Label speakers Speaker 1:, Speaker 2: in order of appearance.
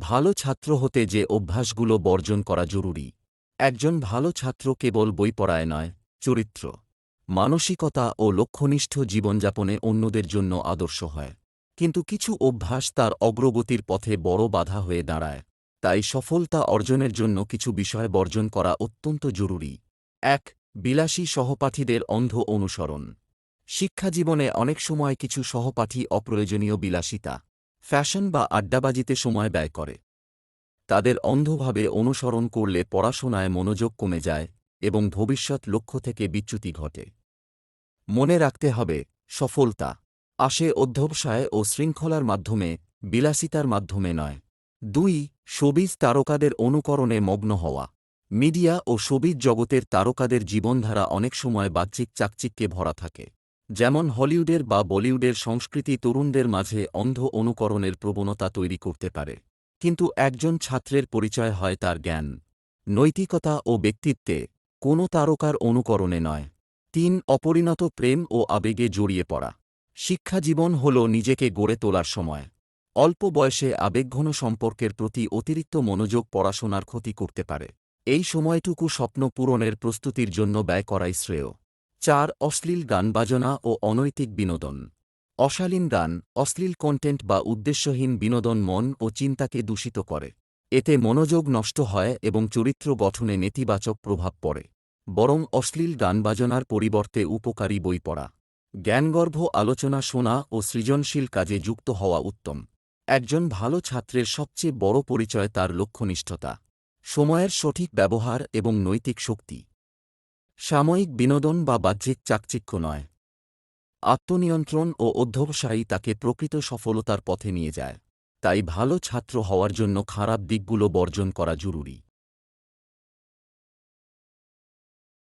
Speaker 1: ভালো ছাত্র হতে যে অভ্যাসগুলো বর্জন করা জরুরি। একজন ভালো ছাত্র কেবল বই পড়ায় নয়, চরিত্র, মানসিকতা ও লক্ষ্যনিষ্ঠ জীবনযাপনে অন্যদের জন্য আদর্শ হয়। কিন্তু কিছু অভ্যাস তার অগ্রগতির পথে বড় বাধা হয়ে দাঁড়ায়। তাই সফলতা অর্জনের জন্য কিছু বিষয় বর্জন করা অত্যন্ত জরুরি। ১. বিলাসী সহপাঠীদের অন্ধ অনুসরণ। শিক্ষাজীবনে অনেক সময় কিছু সহপাঠী অপ্রয়োজনীয় বিলাসিতা, ফ্যাশন বা আড্ডাবাজিতে সময় ব্যয় করে। তাদের অন্ধভাবে অনুসরণ করলে পড়াশোনায় মনোযোগ কমে যায় এবং ভবিষ্যৎ লক্ষ্য থেকে বিচ্যুতি ঘটে। মনে রাখতে হবে, সফলতা আসে অধ্যবসায় ও শৃঙ্খলার মাধ্যমে, বিলাসিতার মাধ্যমে নয়। ২. শোবিজ তারকাদের অনুকরণে মগ্ন হওয়া। মিডিয়া ও শোবিজ জগতের তারকাদের জীবনধারা অনেক সময় বাহ্যিক চাকচিক্যে ভরা থাকে। যেমন হলিউডের বা বলিউডের সংস্কৃতি তরুণদের মাঝে অন্ধ অনুকরণের প্রবণতা তৈরি করতে পারে। কিন্তু একজন ছাত্রের পরিচয় হয় তার জ্ঞান, নৈতিকতা ও ব্যক্তিত্বে, কোনো তারকার অনুকরণে নয়। ৩. অপরিণত প্রেম ও আবেগে জড়িয়ে পড়া। শিক্ষাজীবন হল নিজেকে গড়ে তোলার সময়। অল্প বয়সে আবেগঘন সম্পর্কের প্রতি অতিরিক্ত মনোযোগ পড়াশোনার ক্ষতি করতে পারে। এই সময়টুকু স্বপ্ন পূরণের প্রস্তুতির জন্য ব্যয় করাই শ্রেয়। ৪. অশ্লীল গান বাজনা ও অনৈতিক বিনোদন। অশালীন গান, অশ্লীল কন্টেন্ট বা উদ্দেশ্যহীন বিনোদন মন ও চিন্তাকে দূষিত করে। এতে মনোযোগ নষ্ট হয় এবং চরিত্র গঠনে নেতিবাচক প্রভাব পড়ে। বরং অশ্লীল গান বাজনার পরিবর্তে উপকারী বই পড়া, জ্ঞানগর্ভ আলোচনা শোনা ও সৃজনশীল কাজে যুক্ত হওয়া উত্তম। একজন ভালো ছাত্রের সবচেয়ে বড় পরিচয় তার লক্ষ্যনিষ্ঠতা, সময়ের সঠিক ব্যবহার এবং নৈতিক শক্তি। সাময়িক বিনোদন বা বাহ্যিক চাকচিক্য নয়। আত্মনিয়ন্ত্রণ ও অধ্যবসায়ই তাকে প্রকৃত সফলতার পথে নিয়ে যায়। তাই ভালো ছাত্র হওয়ার জন্য খারাপ দিকগুলো বর্জন করা জরুরি।